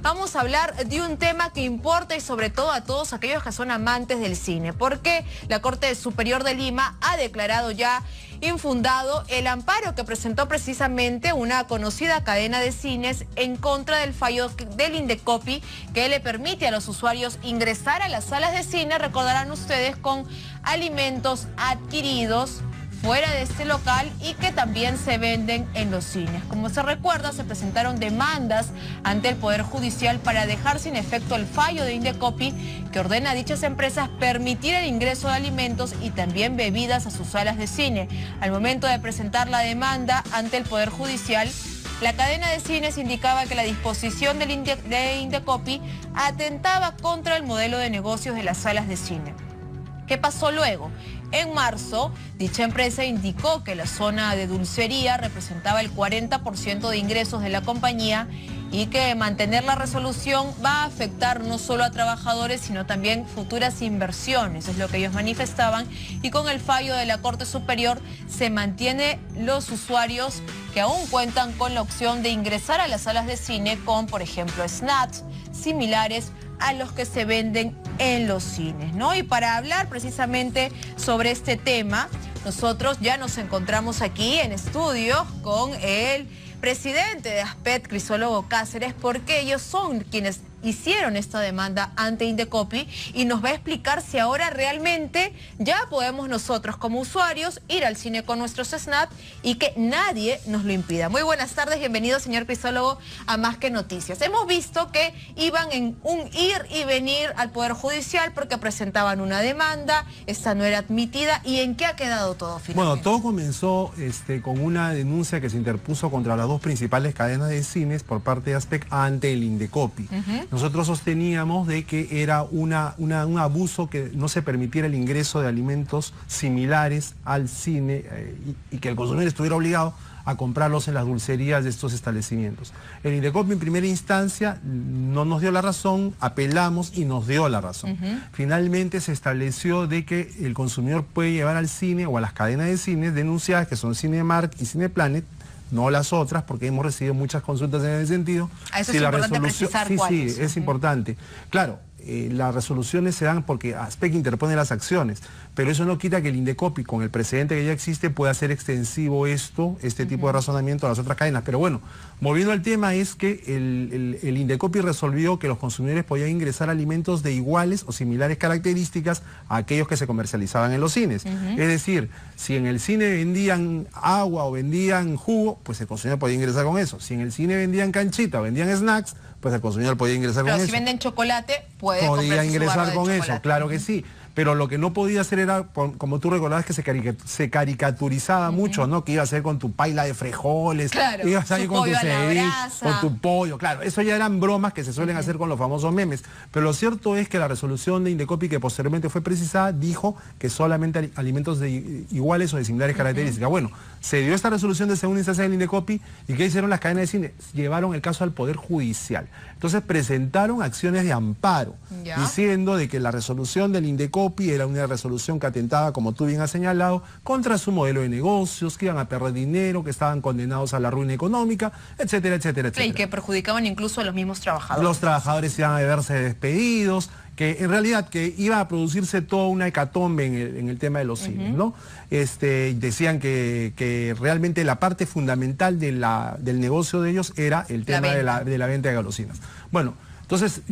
vamos a hablar de un tema que importa y sobre todo a todos aquellos que son amantes del cine, porque la Corte Superior de Lima ha declarado ya infundado el amparo que presentó precisamente una conocida cadena de cines en contra del fallo del Indecopi que le permite a los usuarios ingresar a las salas de cine, recordarán ustedes, con alimentos adquiridos fuera de este local y que también se venden en los cines. Como se recuerda, se presentaron demandas ante el Poder Judicial para dejar sin efecto el fallo de Indecopi que ordena a dichas empresas permitir el ingreso de alimentos y también bebidas a sus salas de cine. Al momento de presentar la demanda ante el Poder Judicial, la cadena de cines indicaba que la disposición de Indecopi atentaba contra el modelo de negocios de las salas de cine. ¿Qué pasó luego? En marzo, dicha empresa indicó que la zona de dulcería representaba el 40% de ingresos de la compañía y que mantener la resolución va a afectar no solo a trabajadores, sino también futuras inversiones, es lo que ellos manifestaban. Y con el fallo de la Corte Superior se mantiene los usuarios que aún cuentan con la opción de ingresar a las salas de cine con, por ejemplo, snacks similares a los que se venden en los cines, ¿no? Y para hablar precisamente sobre este tema, nosotros ya nos encontramos aquí en estudio con el presidente de ASPET, Crisólogo Cáceres, porque ellos son quienes hicieron esta demanda ante Indecopi y nos va a explicar si ahora realmente ya podemos nosotros como usuarios ir al cine con nuestros snacks y que nadie nos lo impida. Muy buenas tardes, bienvenido señor Crisólogo a Más que Noticias. Hemos visto que iban en un ir y venir al Poder Judicial porque presentaban una demanda, esta no era admitida. ¿Y en qué ha quedado todo finalmente? Bueno, todo comenzó con una denuncia que se interpuso contra las dos principales cadenas de cines por parte de ASPEC ante el Indecopi. Nosotros sosteníamos de que era un abuso que no se permitiera el ingreso de alimentos similares al cine y que el consumidor estuviera obligado a comprarlos en las dulcerías de estos establecimientos. El Indecopi en primera instancia no nos dio la razón, apelamos y nos dio la razón. Finalmente se estableció de que el consumidor puede llevar al cine o a las cadenas de cines denunciadas, que son Cinemark y Cineplanet, no las otras, porque hemos recibido muchas consultas en ese sentido. Eso es importante precisar cuáles. Sí, es importante. Claro, las resoluciones se dan porque ASPEC interpone las acciones, pero eso no quita que el Indecopi, con el precedente que ya existe, pueda hacer extensivo este tipo de razonamiento a las otras cadenas. Pero bueno, volviendo al tema, es que el Indecopi resolvió que los consumidores podían ingresar alimentos de iguales o similares características a aquellos que se comercializaban en los cines. Es decir, si en el cine vendían agua o vendían jugo, pues el consumidor podía ingresar con eso. Si en el cine vendían canchita o vendían snacks, pues el consumidor podía ingresar con eso. Pero si venden chocolate, podía ingresar con eso, claro que sí. Pero lo que no podía hacer era, como tú recordabas, que se caricaturizaba mucho, ¿no? Que iba a ser con tu paila de frijoles, claro, ibas a ir con tu ceviche, con tu pollo, claro. Eso ya eran bromas que se suelen hacer con los famosos memes. Pero lo cierto es que la resolución de Indecopi, que posteriormente fue precisada, dijo que solamente alimentos de iguales o de similares características. Bueno, se dio esta resolución de segunda instancia del Indecopi, y ¿qué hicieron las cadenas de cine? Llevaron el caso al Poder Judicial. Entonces presentaron acciones de amparo, diciendo de que la resolución del Indecopi era una resolución que atentaba, como tú bien has señalado, contra su modelo de negocios, que iban a perder dinero, que estaban condenados a la ruina económica, etcétera, etcétera, etcétera. Y que perjudicaban incluso a los mismos trabajadores. Los trabajadores iban a verse despedidos, que en realidad que iba a producirse toda una hecatombe en el tema de los cines, ¿no? Decían que realmente la parte fundamental del negocio de ellos era el tema de la venta de golosinas. Bueno, entonces,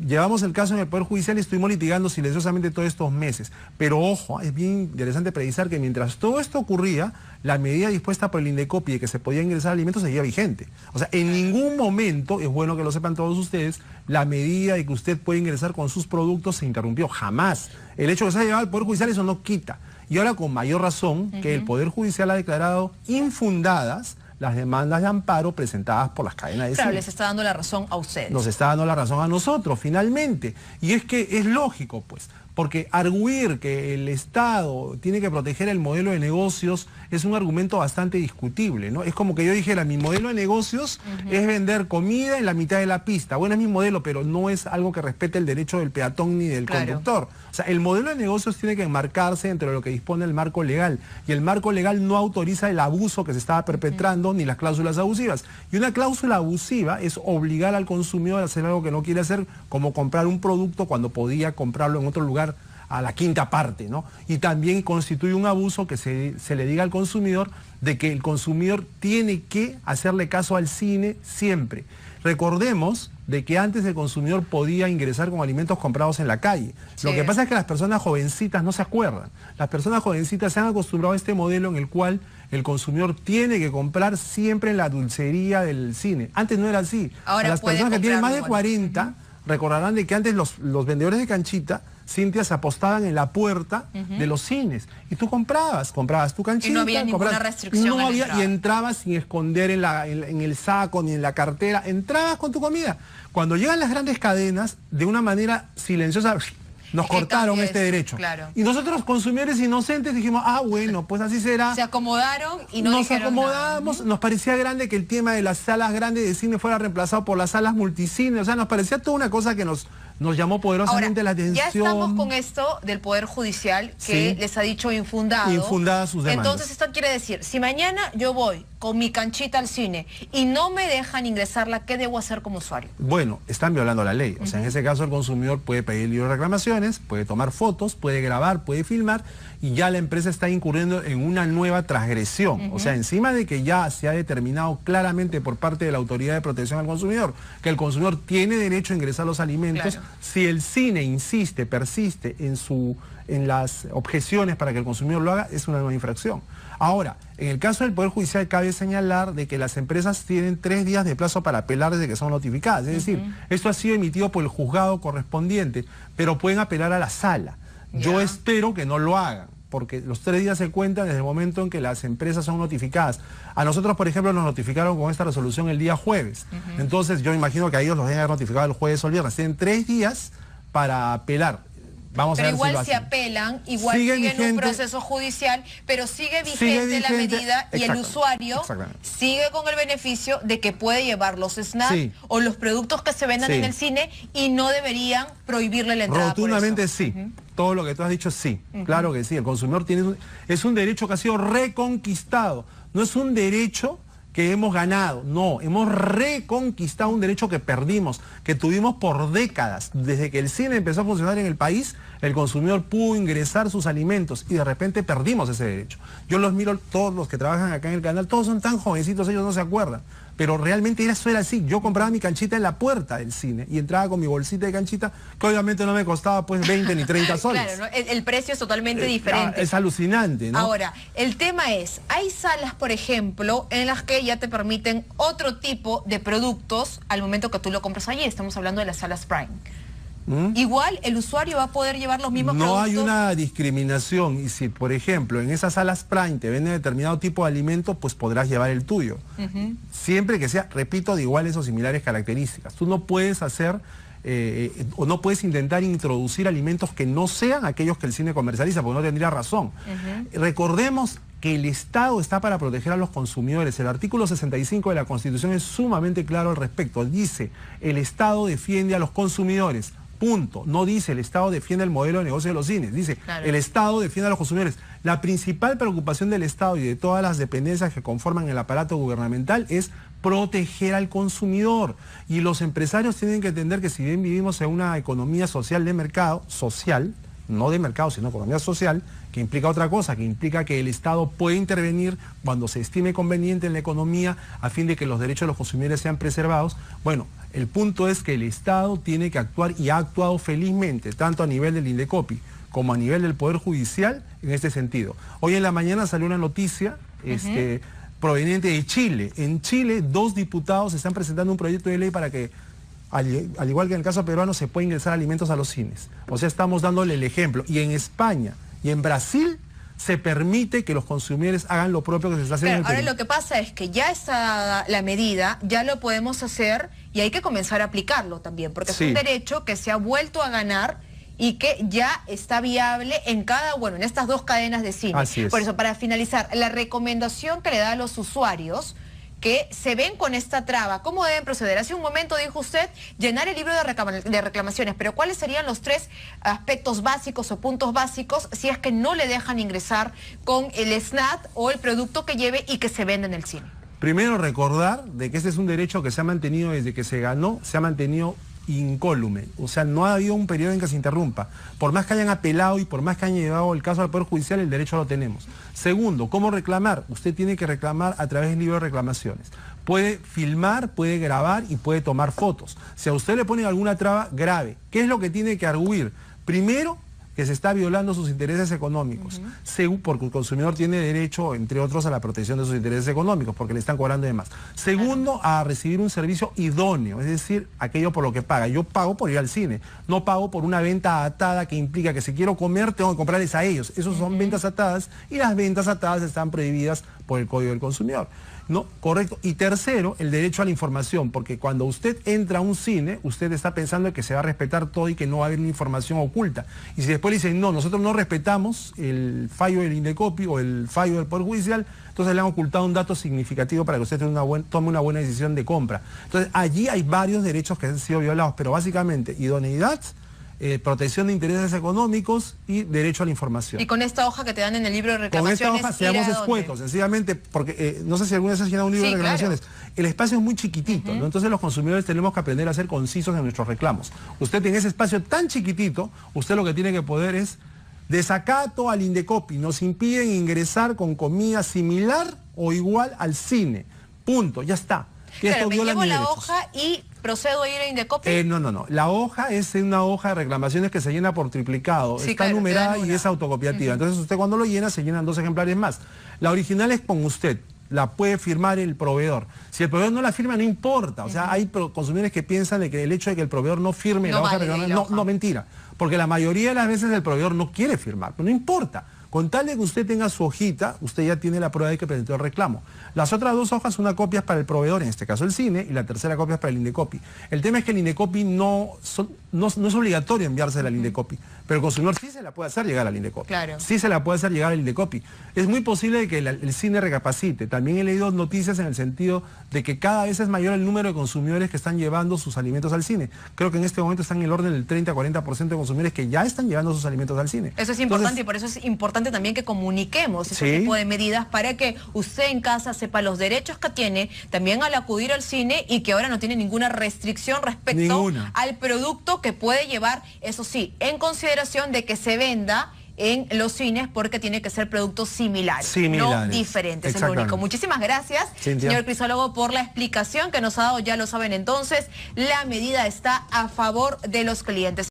llevamos el caso en el Poder Judicial y estuvimos litigando silenciosamente todos estos meses. Pero ojo, es bien interesante precisar que mientras todo esto ocurría, la medida dispuesta por el Indecopi de que se podía ingresar alimentos seguía vigente. O sea, en ningún momento, es bueno que lo sepan todos ustedes, la medida de que usted puede ingresar con sus productos se interrumpió, jamás. El hecho de que se haya llevado al Poder Judicial, eso no quita. Y ahora con mayor razón que el Poder Judicial ha declarado infundadas las demandas de amparo presentadas por las cadenas de cine. Claro, les está dando la razón a ustedes. Nos está dando la razón a nosotros, finalmente. Y es que es lógico, pues, Porque arguir que el Estado tiene que proteger el modelo de negocios es un argumento bastante discutible, ¿no? Es como que yo dijera, mi modelo de negocios es vender comida en la mitad de la pista. Bueno, es mi modelo, pero no es algo que respete el derecho del peatón ni del conductor. O sea, el modelo de negocios tiene que enmarcarse entre lo que dispone el marco legal. Y el marco legal no autoriza el abuso que se estaba perpetrando ni las cláusulas abusivas. Y una cláusula abusiva es obligar al consumidor a hacer algo que no quiere hacer, como comprar un producto cuando podía comprarlo en otro lugar a la quinta parte, ¿no? Y también constituye un abuso que se le diga al consumidor de que el consumidor tiene que hacerle caso al cine siempre. Recordemos de que antes el consumidor podía ingresar con alimentos comprados en la calle. Sí. Lo que pasa es que las personas jovencitas no se acuerdan. Las personas jovencitas se han acostumbrado a este modelo en el cual el consumidor tiene que comprar siempre en la dulcería del cine. Antes no era así. Ahora las personas que tienen más de 40 recordarán de que antes los vendedores de canchita, Cintia, se apostaban en la puerta de los cines y tú comprabas tu canchita. Y no había ninguna restricción. No había, y entrabas sin esconder en el saco ni en la cartera, entrabas con tu comida. Cuando llegan las grandes cadenas, de una manera silenciosa, nos cortaron este derecho. Claro. Y nosotros, consumidores inocentes, dijimos, bueno, pues así será. Se acomodaron y no nos acomodamos, nos parecía grande que el tema de las salas grandes de cine fuera reemplazado por las salas multicine. O sea, nos parecía toda una cosa que nos llamó poderosamente la atención. Ya estamos con esto del Poder Judicial que les ha dicho infundado. Infundadas sus demandas. Entonces esto quiere decir, si mañana yo voy con mi canchita al cine y no me dejan ingresarla, ¿qué debo hacer como usuario? Bueno, están violando la ley. O sea, en ese caso el consumidor puede pedir libro de reclamaciones, puede tomar fotos, puede grabar, puede filmar, y ya la empresa está incurriendo en una nueva transgresión. O sea, encima de que ya se ha determinado claramente por parte de la Autoridad de Protección al Consumidor que el consumidor tiene derecho a ingresar los alimentos, si el cine insiste, persiste en las objeciones para que el consumidor lo haga, es una nueva infracción. Ahora, en el caso del Poder Judicial cabe señalar de que las empresas tienen 3 días de plazo para apelar desde que son notificadas. Es decir, esto ha sido emitido por el juzgado correspondiente, pero pueden apelar a la sala. Yo espero que no lo hagan, porque los 3 días se cuentan desde el momento en que las empresas son notificadas. A nosotros, por ejemplo, nos notificaron con esta resolución el día jueves. Entonces, yo imagino que a ellos los deben haber notificado el jueves o el viernes. Tienen 3 días para apelar. Vamos pero a ver igual si lo se hacen. apelan, igual siguen un proceso judicial, pero sigue vigente la medida y el usuario sigue con el beneficio de que puede llevar los snacks o los productos que se vendan en el cine y no deberían prohibirle la entrada. Rotundamente sí. Todo lo que tú has dicho sí. Claro que sí. El consumidor es un derecho que ha sido reconquistado. No es un derecho que hemos ganado, no, hemos reconquistado un derecho que perdimos, que tuvimos por décadas. Desde que el cine empezó a funcionar en el país, el consumidor pudo ingresar sus alimentos y de repente perdimos ese derecho. Yo los miro, todos los que trabajan acá en el canal, todos son tan jovencitos, ellos no se acuerdan. Pero realmente eso era así. Yo compraba mi canchita en la puerta del cine y entraba con mi bolsita de canchita, que obviamente no me costaba pues 20 ni 30 soles. Claro, ¿no? El precio es totalmente diferente. Es alucinante, ¿no? Ahora, el tema es, hay salas, por ejemplo, en las que ya te permiten otro tipo de productos al momento que tú lo compras allí. Estamos hablando de las salas Prime. Igual el usuario va a poder llevar los mismos productos. No hay una discriminación y si, por ejemplo, en esas salas Prime te venden determinado tipo de alimento, pues podrás llevar el tuyo. Siempre que sea, repito, de iguales o similares características. Tú no puedes hacer o no puedes intentar introducir alimentos que no sean aquellos que el cine comercializa, porque no tendría razón. Recordemos que el Estado está para proteger a los consumidores. El artículo 65 de la Constitución es sumamente claro al respecto. Dice, el Estado defiende a los consumidores. Punto. No dice el Estado defiende el modelo de negocio de los cines. Dice, el Estado defiende a los consumidores. La principal preocupación del Estado y de todas las dependencias que conforman el aparato gubernamental es proteger al consumidor. Y los empresarios tienen que entender que si bien vivimos en una economía social de mercado, social, no de mercado, sino economía social, que implica otra cosa, que implica que el Estado puede intervenir cuando se estime conveniente en la economía a fin de que los derechos de los consumidores sean preservados. Bueno, el punto es que el Estado tiene que actuar y ha actuado felizmente, tanto a nivel del Indecopi como a nivel del Poder Judicial en este sentido. Hoy en la mañana salió una noticia proveniente de Chile. En Chile, 2 diputados están presentando un proyecto de ley para que, al igual que en el caso peruano, se puede ingresar alimentos a los cines. O sea, estamos dándole el ejemplo. Y en España y en Brasil se permite que los consumidores hagan lo propio que se está haciendo en el Perú. Ahora lo que pasa es que ya está la medida, ya lo podemos hacer y hay que comenzar a aplicarlo también, porque es un derecho que se ha vuelto a ganar y que ya está viable en en estas dos cadenas de cine. Así es. Por eso, para finalizar, la recomendación que le da a los usuarios que se ven con esta traba, ¿cómo deben proceder? Hace un momento dijo usted llenar el libro de reclamaciones, pero ¿cuáles serían los 3 aspectos básicos o puntos básicos si es que no le dejan ingresar con el SNAT o el producto que lleve y que se vende en el cine? Primero, recordar de que este es un derecho que se ha mantenido desde que se ganó, se ha mantenido incólume, o sea, no ha habido un periodo en que se interrumpa. Por más que hayan apelado y por más que hayan llevado el caso al Poder Judicial, el derecho lo tenemos. Segundo, ¿cómo reclamar? Usted tiene que reclamar a través del libro de reclamaciones. Puede filmar, puede grabar y puede tomar fotos. Si a usted le ponen alguna traba, grave. ¿Qué es lo que tiene que arguir? Primero, que se está violando sus intereses económicos, porque el consumidor tiene derecho, entre otros, a la protección de sus intereses económicos, porque le están cobrando de más. Segundo, a recibir un servicio idóneo, es decir, aquello por lo que paga. Yo pago por ir al cine, no pago por una venta atada que implica que si quiero comer tengo que comprarles a ellos. Esos son ventas atadas y las ventas atadas están prohibidas por el Código del Consumidor. ¿No? Correcto. Y tercero, el derecho a la información, porque cuando usted entra a un cine, usted está pensando que se va a respetar todo y que no va a haber una información oculta. Y si después le dicen, no, nosotros no respetamos el fallo del Indecopi o el fallo del Poder Judicial, entonces le han ocultado un dato significativo para que usted tome una buena decisión de compra. Entonces, allí hay varios derechos que han sido violados, pero básicamente idoneidad, protección de intereses económicos y derecho a la información. Y con esta hoja que te dan en el libro de reclamaciones... Con esta hoja seamos escuetos, sencillamente, porque no sé si alguna vez has llenado un libro de reclamaciones. Claro. El espacio es muy chiquitito, ¿no? Entonces los consumidores tenemos que aprender a ser concisos en nuestros reclamos. Usted en ese espacio tan chiquitito, usted lo que tiene que poder es desacato al Indecopi, nos impiden ingresar con comida similar o igual al cine. Punto, ya está. Claro, me llevo la hoja y procedo a ir a Indecopi. No. La hoja es una hoja de reclamaciones que se llena por triplicado. Sí, está claro, numerada y es autocopiativa. Entonces usted cuando lo llena se llenan 2 ejemplares más. La original es con usted. La puede firmar el proveedor. Si el proveedor no la firma, no importa. O sea, hay consumidores que piensan de que el hecho de que el proveedor no firme la hoja de reclamaciones, no, mentira. Porque la mayoría de las veces el proveedor no quiere firmar, pero no importa. Con tal de que usted tenga su hojita, usted ya tiene la prueba de que presentó el reclamo. Las otras 2 hojas, una copia es para el proveedor, en este caso el cine, y la tercera copia es para el Indecopi. El tema es que el Indecopi no es obligatorio enviársela al Indecopi, pero el consumidor sí se la puede hacer llegar al Indecopi. Claro. Sí se la puede hacer llegar al Indecopi. Es muy posible que el cine recapacite. También he leído noticias en el sentido de que cada vez es mayor el número de consumidores que están llevando sus alimentos al cine. Creo que en este momento están en el orden del 30-40% de consumidores que ya están llevando sus alimentos al cine. Eso es importante. Entonces, y por eso es importante también que comuniquemos ese tipo de medidas para que usted en casa sepa los derechos que tiene también al acudir al cine y que ahora no tiene ninguna restricción respecto al producto que puede llevar, eso sí, en consideración de que se venda en los cines porque tiene que ser productos similares, no diferentes, es lo único. Muchísimas gracias, señor Crisólogo, por la explicación que nos ha dado. Ya lo saben entonces, la medida está a favor de los clientes.